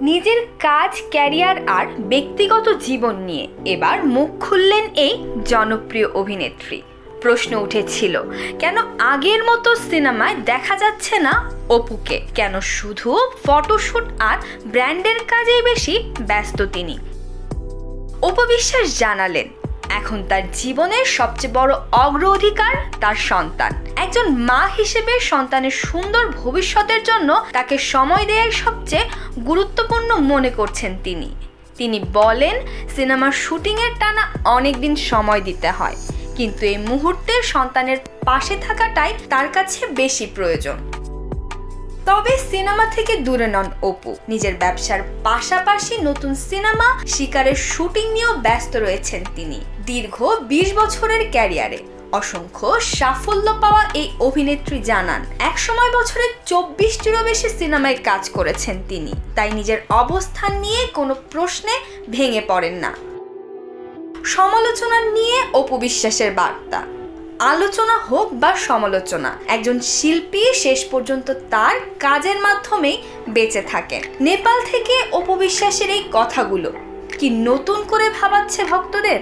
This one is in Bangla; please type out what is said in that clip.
নিজের কাজ, ক্যারিয়ার আর ব্যক্তিগত জীবন নিয়ে এবার মুখ খুললেন এই জনপ্রিয় অভিনেত্রী। প্রশ্ন উঠেছিল, কেন আগের মতো সিনেমায় দেখা যাচ্ছে না অপুকে? কেন শুধু ফটোশুট আর ব্র্যান্ডের কাজেই বেশি ব্যস্ত তিনি? অপু বিশ্বাস জানালেন, এখন তার জীবনের সবচেয়ে বড় অগ্রাধিকার তার সন্তান। একজন মা হিসেবে সন্তানের সুন্দর ভবিষ্যতের জন্য তাকে সময় দেওয়াই সবচেয়ে গুরুত্বপূর্ণ মনে করছেন তিনি বলেন, সিনেমার শুটিংয়ের টানা অনেকদিন সময় দিতে হয়, কিন্তু এই মুহূর্তে সন্তানের পাশে থাকাটাই তার কাছে বেশি প্রয়োজন। তবে সিনেমা থেকে দূরে নন অপু। নিজের ব্যবসার পাশাপাশি নতুন সিনেমা শিকারের শুটিং নিয়েও ব্যস্ত রয়েছেন তিনি। দীর্ঘ 20 বছরের ক্যারিয়ারে অসংখ্য সাফল্য পাওয়া এই অভিনেত্রী জানান, একসময় বছরে 24টিরও বেশি সিনেমায় কাজ করেছেন তিনি। তাই নিজের অবস্থান নিয়ে কোনো প্রশ্নে ভেঙে পড়েন না। সমালোচনা নিয়ে অপু বিশ্বাসের বার্তা, আলোচনা হোক বা সমালোচনা, একজন শিল্পী শেষ পর্যন্ত তার কাজের মাধ্যমেই বেঁচে থাকেন। নেপাল থেকে অপু বিশ্বাসের এই কথাগুলো কি নতুন করে ভাবাচ্ছে ভক্তদের?